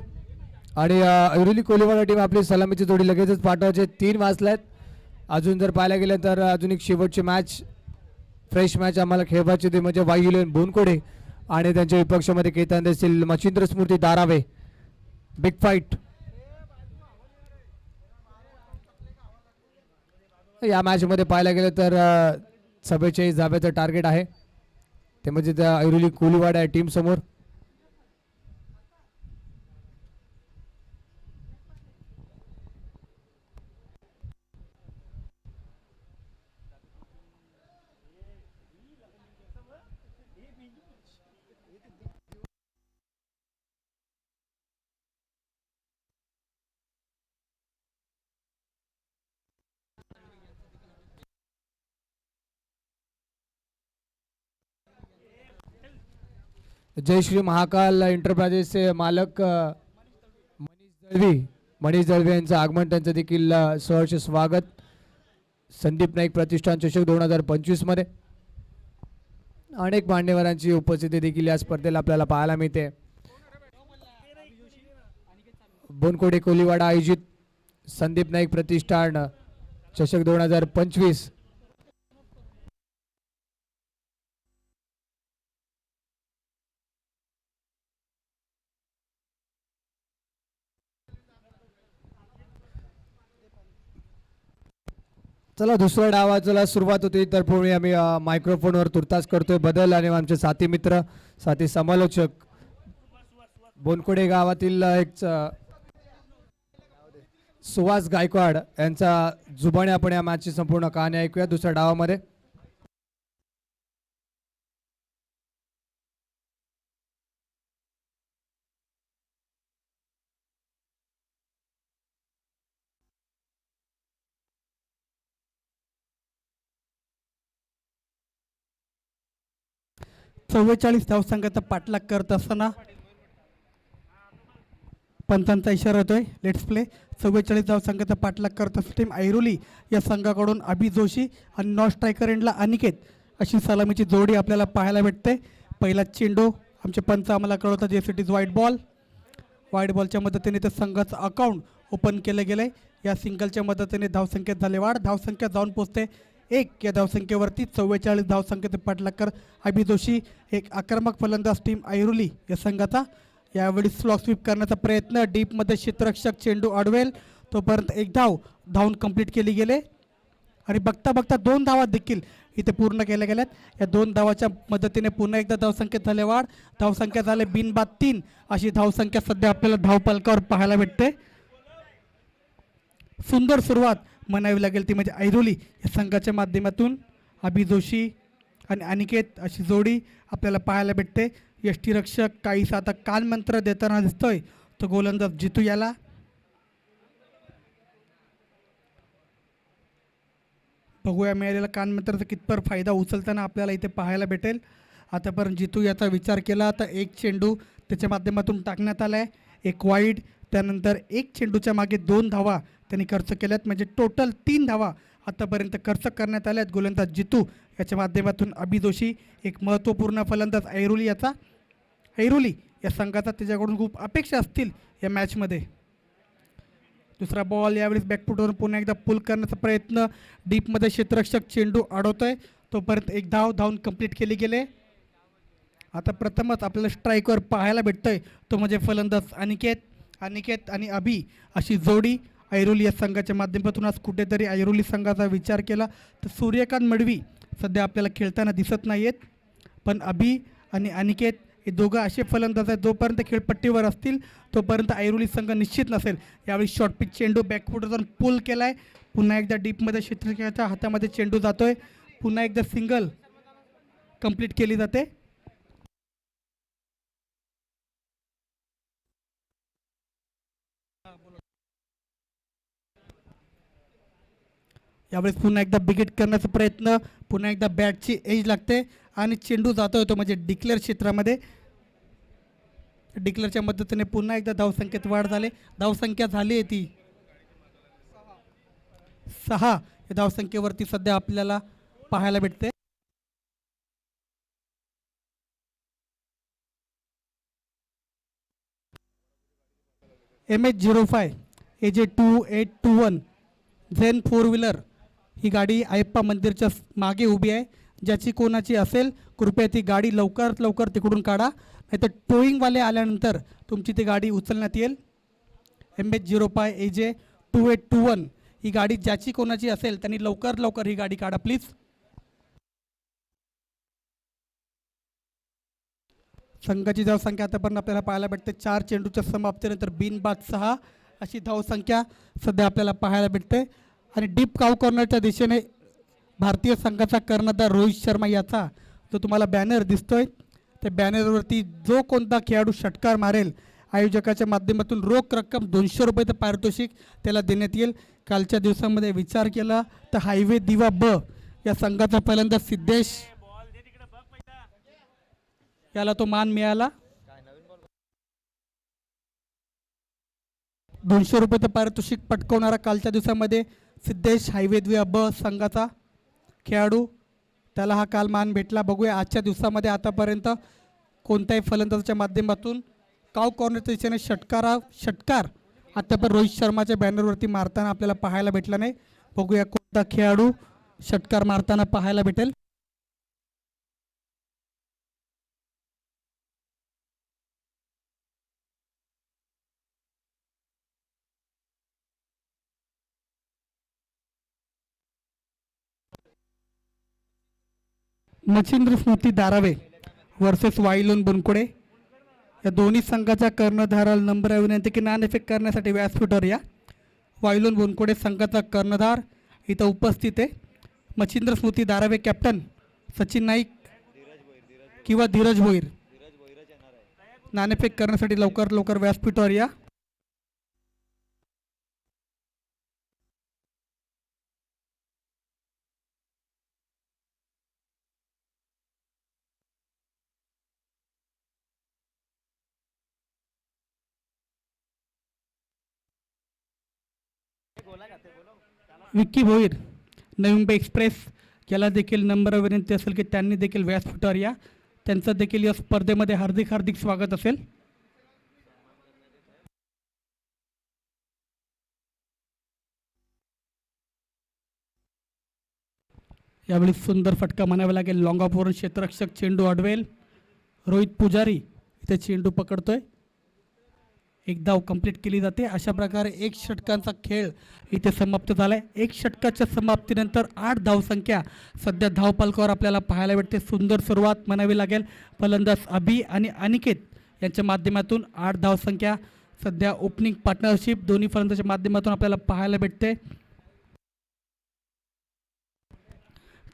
आणि ऐरोली कोलीवाडा टीम आपली सलामीची जोडी लगेचच पाठवायचे. 3 वाजल्यात. अजून जर पाहायला गेलं तर अजून एक शेवटची मॅच फ्रेश मॅच आम्हाला खेळवायची होती म्हणजे वायुलेन बोनकोडे आणि त्यांच्या विपक्षामध्ये केतन देशील मच्छिंद्र स्मृती दारावे. बिग फाईट या मॅचमध्ये पाहायला गेलं तर 44 धाब्याचं टार्गेट आहे ते म्हणजे त्या ऐरोली कोलीवाडा या टीम समोर. जय श्री महाकाल एंटरप्राइजेसचे मालक मनीष दळवी यांचं आगमन त्यांचं देखील सहर्ष स्वागत. संदीप नाईक प्रतिष्ठान चषक 2025 मध्ये अनेक मान्यवरांची उपस्थिती देखील या स्पर्धेला आपल्याला पाहायला मिळते. बोनकोडे कोलीवाडा आयोजित संदीप नाईक प्रतिष्ठान चषक 2025. चला दुसऱ्या डावाला सुरुवात होती तर पूर्वी आम्ही मायक्रोफोनवर तुर्तास करतोय बदल आणि आमचे साथी मित्र साथी समालोचक बोनकोडे गावातील एक सुहास गायकवाड यांचा जुबाने आपण या मॅचची संपूर्ण कहाणी ऐकूया. दुसऱ्या डावामध्ये चव्वेचाळीस धावसंख्याचा पाठलाग करत असताना पंचांचा इशारा होतोय. Let's play. 44 धावसंख्याचा पाठलाग करत असताना टीम ऐरोली या संघाकडून अभि जोशी आणि नॉन स्ट्रायकर एंडला अनिकेत अशी सलामीची जोडी आपल्याला पाहायला भेटते. पहिला चेंडू आमचे पंच आम्हाला कळवतात जेस इट इज व्हाईट बॉलच्या मदतीने ते संघाचं अकाउंट ओपन केलं गेलं आहे. या सिंगलच्या मदतीने धावसंख्येत झाले वाढ. धावसंख्या जाऊन पोचते 1 या धावसंख्येवरती. 44 धावसंख्येचे पाठलाग कर अभि जोशी. एक आक्रमक फलंदाज टीम ऐरोली या संघाचा. यावेळी स्लॉक स्वीप करण्याचा प्रयत्न. डीपमध्ये क्षेत्ररक्षक चेंडू अडवेल तोपर्यंत एक धावून कंप्लीट केली गेले आणि बघता बघता 2 धावा देखील इथे पूर्ण केल्या गेल्यात. या 2 धावाच्या मदतीने पुन्हा एकदा धावसंख्येत झाले वाढ. धावसंख्या झाले बिनबाद 3 अशी धावसंख्या सध्या आपल्याला धावपलकावर पाहायला भेटते. सुंदर सुरुवात म्हणावी लागेल ती म्हणजे ऐरोली या संघाच्या माध्यमातून अभि जोशी आणि अनिकेत अशी जोडी आपल्याला पाहायला भेटते. यष्टीरक्षक काहीसा आता कानमंत्र देताना दिसतोय तो गोलंदाज जितू याला. बघूया मिळालेला कानमंत्राचा कितपर फायदा उचलताना आपल्याला इथे पाहायला भेटेल. आतापर्यंत जितू याचा विचार केला तर एक चेंडू त्याच्या माध्यमातून टाकण्यात आला आहे. एक वाईड त्यानंतर एक चेंडूच्या मागे 2 धावा त्यांनी खर्च केल्यात म्हणजे टोटल 3 धावा आतापर्यंत खर्च करण्यात आल्यात. गोलंदाज जितू याच्या माध्यमातून अभि जोशी एक महत्त्वपूर्ण फलंदाज ऐरोली याचा. ऐरोली या संघाचा त्याच्याकडून खूप अपेक्षा असतील या मॅचमध्ये. दुसरा बॉल यावेळेस बॅकफुटवरून पुन्हा एकदा पुल करण्याचा प्रयत्न. डीपमध्ये क्षेत्ररक्षक चेंडू अडवतोय तोपर्यंत एक धावून कंप्लीट केली गेले. आता प्रथमच आपल्याला स्ट्राईकवर पाहायला भेटतोय तो म्हणजे फलंदाज अनिकेत आणि अभि अशी जोडी ऐरोली या संघाच्या माध्यमातून. आज कुठेतरी ऐरोली संघाचा विचार केला तर सूर्यकांत मडवी सध्या आपल्याला खेळताना दिसत नाही आहेत. पण अभि आणि अनिकेत हे दोघं असे फलंदाज आहेत जोपर्यंत खेळपट्टीवर असतील तोपर्यंत ऐरोली संघ निश्चित नसेल. यावेळी शॉर्ट पिच चेंडू बॅकफुटवर जाऊन पुल केला आहे. पुन्हा एकदा डीपमध्ये क्षेत्ररक्षकाच्या हातामध्ये चेंडू जातोय. पुन्हा एकदा सिंगल कंप्लीट केली जाते. यावेळेस पुन्हा एकदा बिगेट करण्याचा प्रयत्न. पुन्हा एकदा बॅटची एज लागते आणि चेंडू जातोय तो म्हणजे डिक्लेअर क्षेत्रामध्ये. डिक्लेअरच्या मदतीने पुन्हा एकदा धावसंख्येत वाढ झाली. धावसंख्या झाली आहे ती 6 या धावसंख्येवरती सध्या आपल्याला पाहायला भेटते. MH05 AJ2821 झेन 4 व्हीलर ही गाडी अयप्पा मंदिरच्या मागे उभी आहे. ज्याची कोणाची असेल कृपया ती गाडी लवकरात लवकर तिकडून काढा, नाहीतर टोईंगवाले आल्यानंतर तुमची ती गाडी उचलण्यात येईल. MH05 AJ2821 ही गाडी ज्याची कोणाची असेल त्यांनी लवकर लवकर ही गाडी काढा प्लीज. संघाची धावसंख्या आतापर्यंत आपल्याला पाहायला भेटते. 4 चेंडूच्या समाप्तीनंतर बिनबाद 6 अशी धावसंख्या सध्या आपल्याला पाहायला भेटते. आणि डीप काव कॉर्नरच्या दिशेने भारतीय संघाचा कर्णधार रोहित शर्मा याचा जो तुम्हाला बॅनर दिसतोय त्या बॅनरवरती जो कोणता खेळाडू षटकार मारेल आयोजकाच्या माध्यमातून रोख रक्कम 200 रुपये पारितोषिक त्याला देण्यात येईल. कालच्या दिवसामध्ये विचार केला तर हायवे दिवा ब या संघाचा पहिल्यांदा सिद्धेश याला तो मान मिळाला. 200 रुपये पारितोषिक पटकवणारा कालच्या दिवसामध्ये सिद्धेश हायवे दिवा ब संघाचा खेळाडू, त्याला हा काल मान भेटला. बघूया आजच्या दिवसामध्ये आतापर्यंत कोणत्याही फलंदाजाच्या माध्यमातून काव कॉर्नरच्या दिशेने षटकार आतापर्यंत रोहित शर्माच्या बॅनरवरती मारताना आपल्याला पाहायला भेटला नाही. बघूया कोणता खेळाडू षटकार मारताना पाहायला भेटेल. मच्छिंद्र स्मृती दारावे वर्सेस वाईलोन बुनकुडे या दोन्ही संघाच्या कर्णधाराला नंबर विनंती की नाणेफेक करण्यासाठी व्यासपीठावर या. वाईलोन बुनकुडे संघाचा कर्णधार इथं उपस्थित आहे. मच्छिंद्र स्मृती दारावे कॅप्टन, सचिन नाईक किंवा धीरज भोईर नाणेफेक करण्यासाठी लवकर लवकर व्यासपीठावर या. विक्की भोईर नवी मुंबई एक्सप्रेस याला देखील नम्र विनंती असेल की त्यांनी देखील व्यासपीठावर या. त्यांचं देखील या स्पर्धेमध्ये हार्दिक हार्दिक स्वागत असेल. यावेळी सुंदर फटका म्हणावा लागेल. लॉंग ऑफवरून क्षेत्ररक्षक चेंडू अडवेल. रोहित पुजारी इथे चेंडू पकडतोय. एक धाव कंप्लीट केली जाते. अशा प्रकारे 1 षटकांचा खेळ इथे समाप्त झालाय. 1 षटकाच्या समाप्तीनंतर 8 धावसंख्या सध्या धावपालकावर आपल्याला पाहायला भेटते. सुंदर सुरुवात म्हणावी लागेल. फलंदाज अभि आणि अनिकेत यांच्या माध्यमातून 8 धावसंख्या सध्या ओपनिंग पार्टनरशिप दोन्ही फलंदाजाच्या माध्यमातून आपल्याला पाहायला भेटते.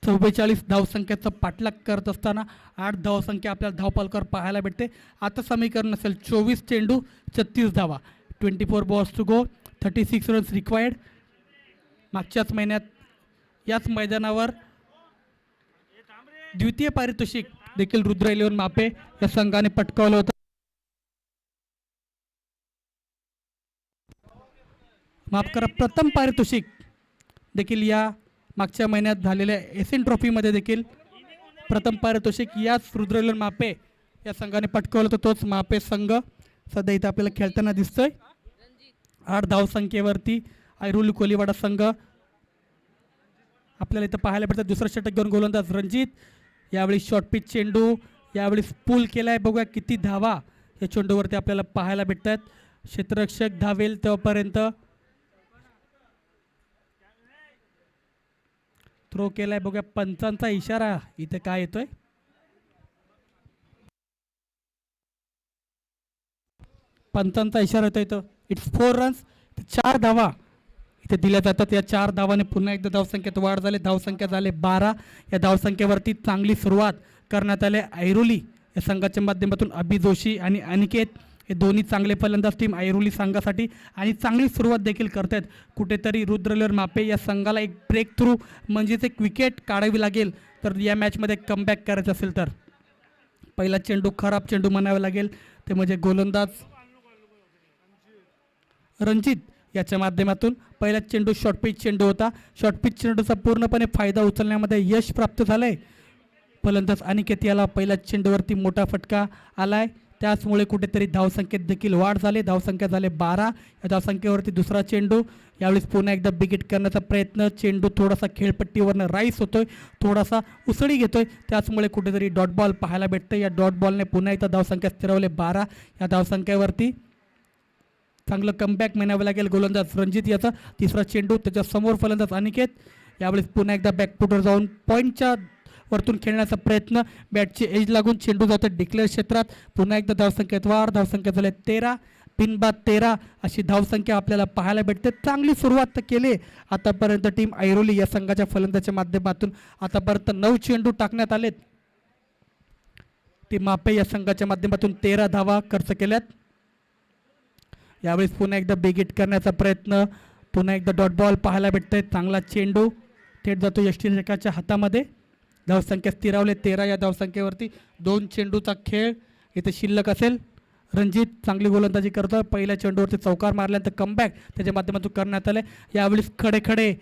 44 धावसंख्येचा पाठलाग करत असताना 8 धावसंख्या आपल्याला धावपालकावर पाहायला भेटते. आता समीकरण असेल 24 चेंडू 36 धावा, 24 balls to go, 36 runs required. मागच्याच महिन्यात याच मैदानावर द्वितीय पारितोषिक देखील रुद्र 11 मापे या संघाने पटकावलं होतं. माफ करा, प्रथम पारितोषिक देखील या मागच्या महिन्यात झालेल्या एशियन ट्रॉफीमध्ये देखील प्रथम पारितोषिक याच रुद्र 11 मापे या संघाने पटकावलं होतं. तोच मापे संघ सध्या इथं आपल्याला खेळताना दिसतोय. 8 धावसंख्येवरती ऐरोली कोलीवाडा संघ आपल्याला इथं पाहायला भेटतं. दुसरं षटक घेऊन गोलंदाज रणजित. यावेळी शॉर्ट पिच चेंडू यावेळी पूल केलाय. बघूया किती धावा या चेंडूवरती आपल्याला पाहायला भेटतात. क्षेत्ररक्षक धावेल तेव्हापर्यंत थ्रो केलाय. बघूया पंचांचा इशारा इथे काय येतोय. पंचांचा इशारा येतोय. इथं इट्स 4 रन्स. 4 धावा इथे दिल्या जातात. या 4 धावाने पुन्हा एकदा धावसंख्येत वाढ झाली. धावसंख्या झाले 12. या धावसंख्येवरती चांगली सुरुवात करण्यात आली. ऐरोली या संघाच्या माध्यमातून अभि जोशी आणि अनिकेत हे दोन्ही चांगले फलंदाज टीम ऐरोली संघासाठी आणि चांगली सुरुवात देखील करतात. कुठेतरी रुद्र 11 मापे या संघाला एक ब्रेक थ्रू म्हणजेच एक विकेट काढावी लागेल तर या मॅचमध्ये कमबॅक करायचं असेल तर. पहिला चेंडू खराब चेंडू म्हणावा लागेल. ते म्हणजे गोलंदाज रणजित याच्या माध्यमातून. पहिला चेंडू शॉर्ट पिच चेंडू होता. शॉर्ट पिच चेंडूचा पूर्णपणे फायदा उचलण्यामध्ये यश प्राप्त झालंय. फलंदाज अनिकेत याला पहिल्या चेंडूवरती मोठा फटका आलाय, त्याचमुळे कुठेतरी धावसंख्येत देखील वाढ झाली. धावसंख्या झाले 12. या धावसंख्येवरती दुसरा चेंडू. यावेळेस पुन्हा एकदा बिगिट करण्याचा प्रयत्न. चेंडू थोडासा खेळपट्टीवरनं राईस होतोय, थोडासा उसळी घेतोय, त्याचमुळे कुठेतरी डॉट बॉल पाहायला भेटतं. या डॉट बॉलने पुन्हा एकदा धावसंख्या स्थिरवले 12. या धावसंख्येवरती चांगलं कमबॅक म्हणावं लागेल गोलंदाज रणजित याचा. तिसरा चेंडू, त्याच्या समोर फलंदाज अनिकेत. यावेळेस पुन्हा एकदा बॅकफुटवर जाऊन पॉईंटच्या वरतून खेळण्याचा प्रयत्न. बॅटची एज लागून चेंडू जातो डिक्लेअर क्षेत्रात. पुन्हा एकदा धावसंख्येत वाढ. धावसंख्या झाले 13. बिनबाद 13 अशी धावसंख्या आपल्याला पाहायला भेटते. चांगली सुरुवात तर केली आतापर्यंत टीम ऐरोली या संघाच्या फलंदाजाच्या माध्यमातून. आतापर्यंत 9 चेंडू टाकण्यात आलेत. टीम मापे या संघाच्या माध्यमातून 13 धावा खर्च केल्यात. यावेळेस पुन्हा एकदा बिगिट करण्याचा प्रयत्न. पुन्हा एकदा डॉट बॉल पाहायला भेटतंय. चांगला चेंडू थेट जातो यष्टीरेखाच्या हातामध्ये. धावसंख्या स्थिरावले 13. या धावसंख्येवरती 2 चेंडूचा खेळ इथे शिल्लक असेल. रणजित चांगली गोलंदाजी करतो. पहिल्या चेंडूवरती चौकार मारल्यानंतर कमबॅक त्याच्या माध्यमातून करण्यात आले. यावेळेस खडे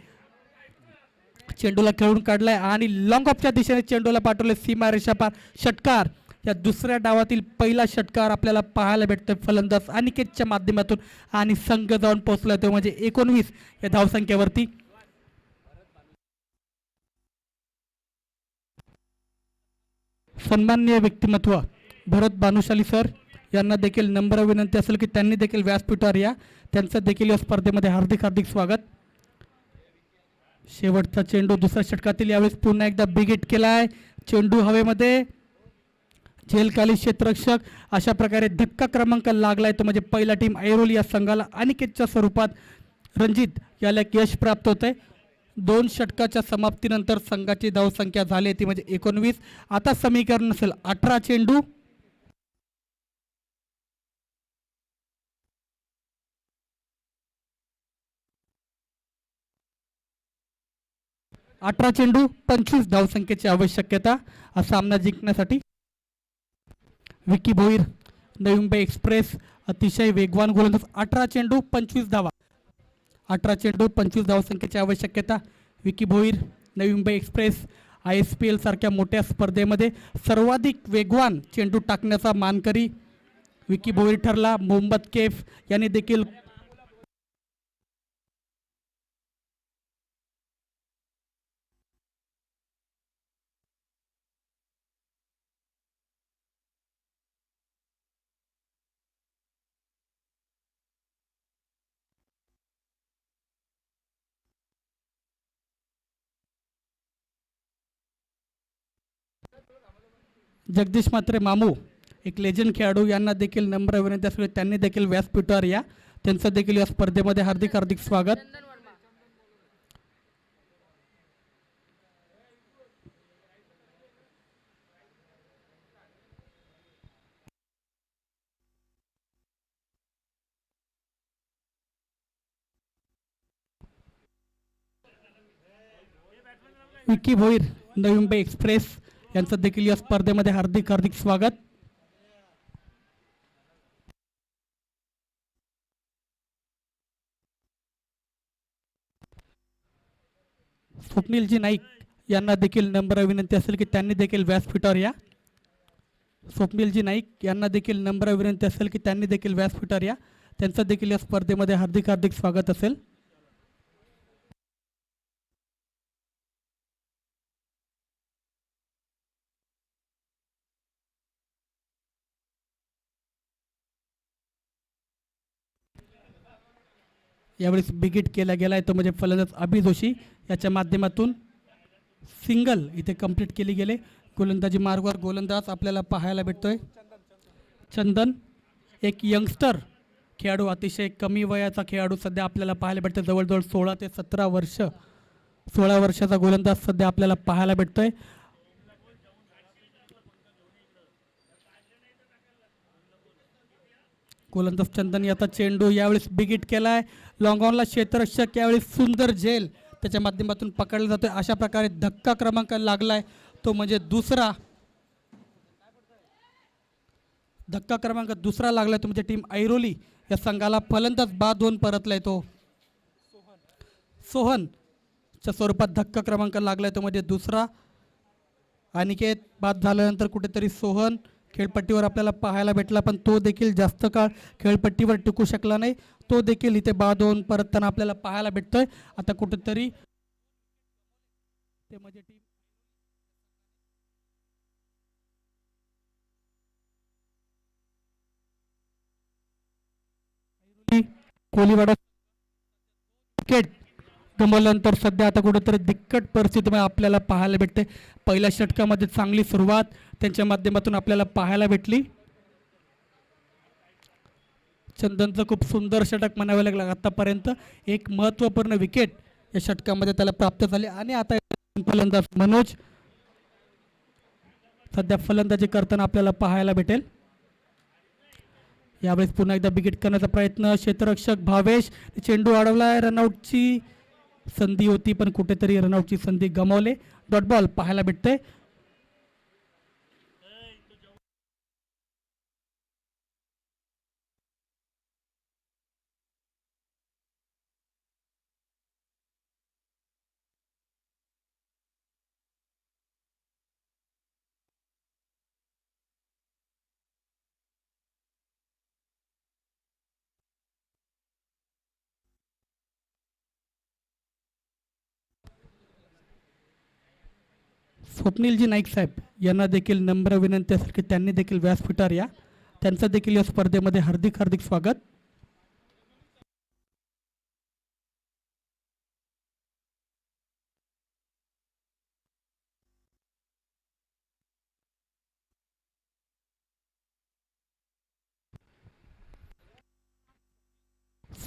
चेंडूला खेळून काढलाय आणि लॉंग ऑफच्या दिशेने चेंडूला पाठवले सीमारेषा पार. षटकार. या दुसऱ्या डावातील पहिला षटकार आपल्याला पाहायला भेटतोय फलंदाज अनिकेतच्या माध्यमातून आणि संघ जाऊन पोहोचला तो म्हणजे 19 या धावसंख्येवरती. सन्माननीय व्यक्तिमत्व भरत भानुशाली सर यांना देखील नम्र विनंती असेल की त्यांनी देखील व्यासपीठावर या. त्यांचं देखील या स्पर्धेमध्ये हार्दिक हार्दिक स्वागत. शेवटचा चेंडू दुसऱ्या षटकातील. यावेळेस पुन्हा एकदा बिगिट केलाय. चेंडू हवेमध्ये. झेलखाली क्षेत्ररक्षक. अशा प्रकारे धक्का क्रमांक लागलाय तो म्हणजे पहिला टीम ऐरोली या संघाला अनिकेतच्या स्वरूपात रणजित याला एक यश प्राप्त होतंय. 2 षटकाच्या समाप्तीनंतर संघाची धावसंख्या झाली ती म्हणजे 19. आता समीकरण असेल 18 चेंडू 25 धावसंख्येची आवश्यकता हा सामना जिंकण्यासाठी. विकी भोईर नवी मुंबई एक्सप्रेस अतिशय वेगवान गोलंदाज. 18 चेंडू 25 धावा. 18 चेंडू 25 धावसंख्येची आवश्यकता. विकी भोईर नवी मुंबई एक्सप्रेस ISPL सारख्या मोठ्या स्पर्धेमध्ये सर्वाधिक वेगवान चेंडू टाकण्याचा मानकरी विकी भोईर ठरला. मोहम्मद कैफ यांनी देखील जगदीश मात्रे मामू एक लेजंड खेळाडू यांना देखील नम्र विनंती असले त्यांनी देखील व्यासपीठावर या. त्यांचं देखील या स्पर्धेमध्ये हार्दिक हार्दिक स्वागत. विकी भोईर नवी मुंबई एक्सप्रेस यांचं देखील या स्पर्धेमध्ये हार्दिक हार्दिक स्वागत. स्वप्नीलजी नाईक यांना देखील नम्र विनंती असेल की त्यांनी देखील व्यासपीठावर या. स्वप्नीलजी नाईक यांना देखील नम्र विनंती असेल की त्यांनी देखील व्यासपीठावर या. त्यांचं देखील या स्पर्धेमध्ये हार्दिक हार्दिक स्वागत असेल. यावेळेस बिगिट केला गेला आहे तो म्हणजे फलंदाज अभि जोशी याच्या माध्यमातून सिंगल इथे कंप्लीट केली गेले. गोलंदाजी मार्गावर गोलंदाज आपल्याला पाहायला भेटतोय चंदन, एक यंगस्टर खेळाडू, अतिशय कमी वयाचा खेळाडू सध्या आपल्याला पाहायला भेटतो. जवळजवळ 16 ते 17 वर्ष, 16 वर्षाचा गोलंदाज सध्या आपल्याला पाहायला भेटतोय. गोलंदाज चंदन याचा चेंडू यावेळेस बिगिट केलाय. लॉंग ऑनला क्षेत्ररक्षक यावेळेस सुंदर झेल त्याच्या माध्यमातून पकडला जातोय. अशा प्रकारे धक्का क्रमांक लागलाय तो म्हणजे धक्का क्रमांक दुसरा लागला तुमच्या टीम ऐरोली या संघाला. फलंदाज बाद 2 परतलाय तो सोहनच्या स्वरूपात धक्का क्रमांक लागलाय तो मध्ये दुसरा. अनिकेत बाद झाल्यानंतर कुठेतरी सोहन खेळपट्टीवर आपल्याला पाहायला भेटला, पण तो देखील जास्त काळ खेळपट्टीवर टिकू शकला नाही. तो देखील इथे बाद होऊन परतताना आपल्याला पाहायला भेटतोय. आता कुठेतरी ते म्हणजे टीम कोलीवाडा विकेट गमावल्यानंतर सध्या आता कुठेतरी दिक्कट परिस्थितीमध्ये आपल्याला पाहायला भेटते. पहिल्या षटकामध्ये चांगली सुरुवात त्यांच्या माध्यमातून आपल्याला पाहायला भेटली. चंदनचं खूप सुंदर षटक म्हणावं लागलं आतापर्यंत. एक महत्त्वपूर्ण विकेट या षटकामध्ये त्याला प्राप्त झाली. आणि आता फलंदाज मनोज सध्या फलंदाजी करताना आपल्याला पाहायला भेटेल. यावेळेस पुन्हा एकदा विकेट करण्याचा प्रयत्न. क्षेत्ररक्षक भावेश चेंडू अडवलाय. रनआउटची संधी होती पण कुठेतरी रनआउटची संधी गमावले. डॉट बॉल पाहायला भेटते. स्वप्नीलजी नाईक साहेब यांना देखील नम्र विनंती असेल की त्यांनी देखील व्यासपीठावर या. त्यांचं देखील या स्पर्धेमध्ये हार्दिक हार्दिक स्वागत.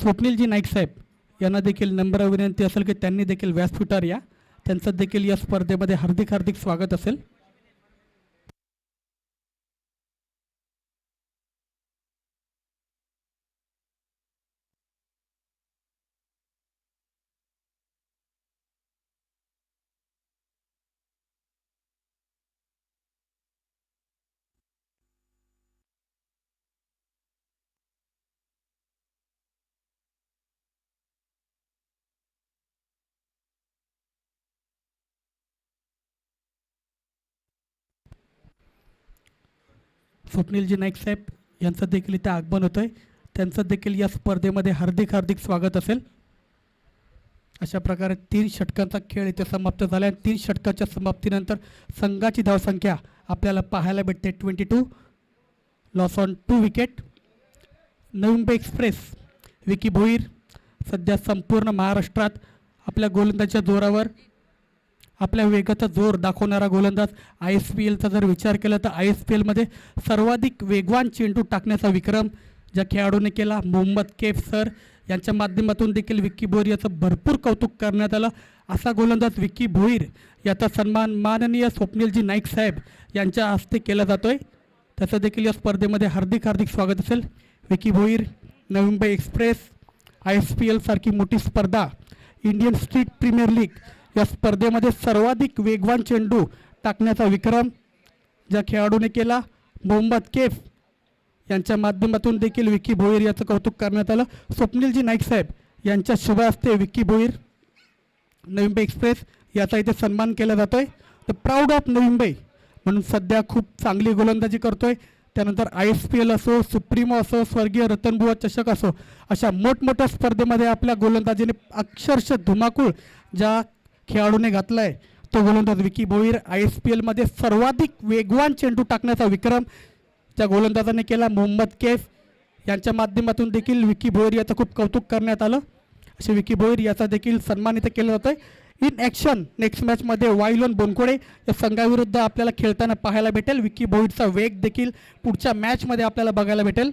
स्वप्नीलजी नाईक साहेब यांना देखील नम्र विनंती असेल की त्यांनी देखील व्यासपीठावर या. त्यांचं देखील या स्पर्धेमध्ये हार्दिक हार्दिक स्वागत असेल. स्वप्नीलजी नाईक साहेब यांचं देखील इथे आगमन होतं आहे. त्यांचं देखील या स्पर्धेमध्ये हार्दिक हार्दिक स्वागत असेल. अशा प्रकारे 3 षटकांचा खेळ इथे समाप्त झाला आहे. 3 षटकाच्या समाप्तीनंतर संघाची धावसंख्या आपल्याला पाहायला भेटते 22. Loss on 2 wicket. Navi Mumbai express Vicky Bhoir सध्या संपूर्ण महाराष्ट्रात आपल्या गोलंदाजीच्या जोरावर आपल्या वेगाचा जोर दाखवणारा गोलंदाज. ISPLचा जर विचार केला तर ISPLमध्ये सर्वाधिक वेगवान चेंडू टाकण्याचा विक्रम ज्या खेळाडूने केला मोहम्मद कैफ सर यांच्या माध्यमातून देखील विक्की भोईर याचं भरपूर कौतुक करण्यात आलं. असा गोलंदाज विक्की भोईर याचा सन्मान माननीय स्वप्नीलजी नाईक साहेब यांच्या हस्ते केला जातोय. त्याचं देखील या स्पर्धेमध्ये हार्दिक हार्दिक स्वागत असेल. विक्की भोईर, नवी मुंबई एक्सप्रेस, ISPL सारखी मोठी स्पर्धा, इंडियन स्ट्रीट प्रीमियर लीग या स्पर्धेमध्ये सर्वाधिक वेगवान चेंडू टाकण्याचा विक्रम ज्या खेळाडूने केला मोहम्मद कैफ यांच्या माध्यमातून देखील विक्की भोईर याचं कौतुक करण्यात आलं. स्वप्नीलजी नाईक साहेब यांच्या शुभ हस्ते विक्की भोईर, नवी मुंबई एक्सप्रेस याचा इथे सन्मान केला जातो आहे. The proud of Navi Mumbai म्हणून सध्या खूप चांगली गोलंदाजी करतोय. त्यानंतर ISPL असो, सुप्रीमो असो, स्वर्गीय रतनबुवा चषक असो, अशा मोठमोठ्या स्पर्धेमध्ये आपल्या गोलंदाजीने अक्षरशः धुमाकूळ ज्या खेळाडूने घातला आहे तो गोलंदाज विक्की भोईर. ISPLमध्ये सर्वाधिक वेगवान चेंडू टाकण्याचा विक्रम ज्या गोलंदाजाने केला मोहम्मद कैफ यांच्या माध्यमातून देखील विक्की भोईर याचं खूप कौतुक करण्यात आलं. असे विक्की भोईर याचा देखील सन्मान इथे केला जातो आहे. इन ॲक्शन नेक्स्ट मॅचमध्ये वाईलोन बोनकोडे या संघाविरुद्ध आपल्याला खेळताना पाहायला भेटेल. विक्की भोईरचा वेग देखील पुढच्या मॅचमध्ये आपल्याला बघायला भेटेल.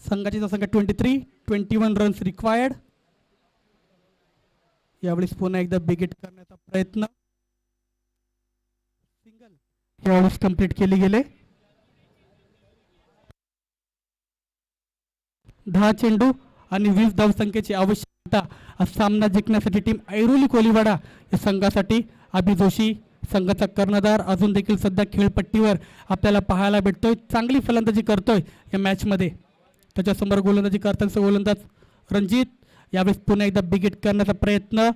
संघाची संख्या 23, 21 रन्स रिक्वायर्ड. यावेळेस पुन्हा एकदा बिगिट करण्याचा प्रयत्न. सिंगल यावेळेस कंप्लीट केले गेले. 10 चेंडू आणि 20 धावसंख्येची आवश्यकता. हा सामना जिंकण्यासाठी टीम ऐरोली कोलीवाडा या संघासाठी अभि जोशी संघाचा कर्णधार अजून देखील सध्या खेळपट्टीवर आपल्याला पाहायला भेटतोय. चांगली फलंदाजी करतोय या मॅचमध्ये. त्याच्यासमोर गोलंदाजी करताना गोलंदाज रणजित. यावेळेस पुन्हा एकदा बिग हिट करण्याचा प्रयत्न.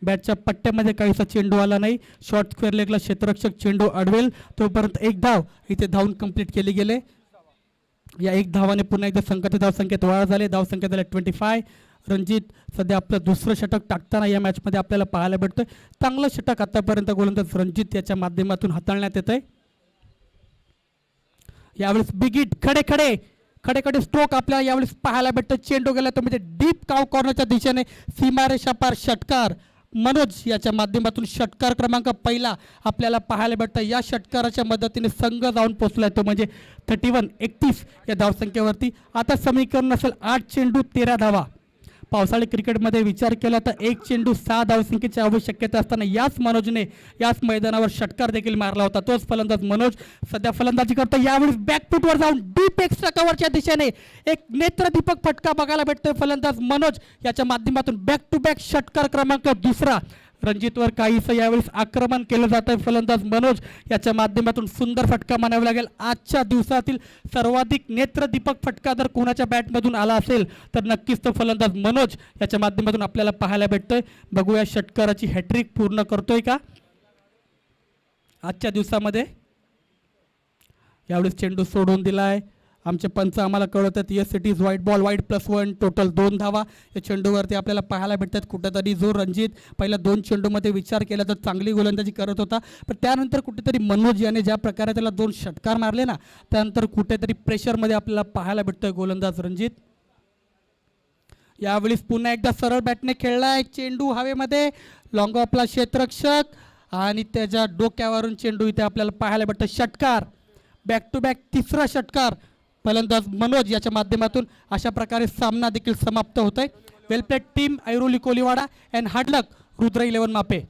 बॅटच्या पट्ट्यामध्ये काहीसा चेंडू आला नाही. शॉर्ट स्क्वेअर लेगला क्षेत्ररक्षक चेंडू अडवेल तोपर्यंत एक धाव इथे धावून कंप्लीट केली गेले. या एक धावाने पुन्हा एकदा संघाच्या धावसंख्येत वाढ झाली. धावसंख्या झाली 25. रणजित सध्या आपलं दुसरं षटक टाकताना या मॅचमध्ये आपल्याला पाहायला भेटतोय. चांगलं षटक आतापर्यंत गोलंदाज रणजित याच्या माध्यमातून हाताळण्यात येत आहे. यावेळेस बिग हिट खडे स्ट्रोक आपल्याला यावेळेस पाहायला भेटतं. चेंडू गेला तो म्हणजे डीप काव कॉर्नरच्या दिशेने सीमारेषा पार षटकार. मनोज याच्या माध्यमातून षटकार क्रमांक पहिला आपल्याला पाहायला भेटतं. या षटकाराच्या मदतीने संघ जाऊन पोचला तो म्हणजे 31 या धावसंख्येवरती. आता समीकरण असेल 8 चेंडू 13 धावा. पावसाळी क्रिकेटमध्ये विचार केला तर 1 चेंडू 6 धावसंख्येची आवश्यकता असताना याच मनोजने याच मैदानावर षटकार देखील मारला होता. तोच फलंदाज मनोज सध्या फलंदाजी करतो. यावेळेस बॅकफुटवर जाऊन डीप एक्स्ट्रा कव्हरच्या दिशेने एक नेत्रदीपक फटका बघायला भेटतोय. फलंदाज मनोज याच्या माध्यमातून बॅक टू बॅक षटकार क्रमांक 2. रणजितवर काहीसं यावेळेस आक्रमण केलं जात आहे. फलंदाज मनोज याच्या माध्यमातून सुंदर फटका म्हणावा लागेल. आजच्या दिवसातील सर्वाधिक नेत्रदीपक फटका जर कोणाच्या बॅटमधून आला असेल तर नक्कीच तो फलंदाज मनोज याच्या माध्यमातून आपल्याला पाहायला भेटतोय. बघूया षटकाराची हॅट्रिक पूर्ण करतोय का आजच्या दिवसामध्ये. यावेळेस चेंडू सोडून दिलाय. आमचे पंच आम्हाला कळवतात येस इट इज वाईट बॉल. वाईट +1 टोटल 2 धावा या चेंडूवरती आपल्याला पाहायला भेटतात. कुठेतरी जो रणजित पहिल्या 2 चेंडूमध्ये विचार केला तर चांगली गोलंदाजी करत होता, पण त्यानंतर कुठेतरी मनोज याने ज्या प्रकारे त्याला 2 षटकार मारले ना, त्यानंतर कुठेतरी प्रेशरमध्ये आपल्याला पाहायला भेटतोय गोलंदाज रणजित. यावेळेस पुन्हा एकदा सरळ बॅटने खेळलाय. चेंडू हवेमध्ये लॉंग ऑफला क्षेत्ररक्षक आणि त्याच्या डोक्यावरून चेंडू इथे आपल्याला पाहायला भेटतो. षटकार बॅक टू बॅक 3रा षटकार फलंदाज मनोज याच्या माध्यमातून. अशा प्रकारे सामना देखील समाप्त होतोय. Well played team Airoli Koliwada and hard luck Rudra 11 मापे.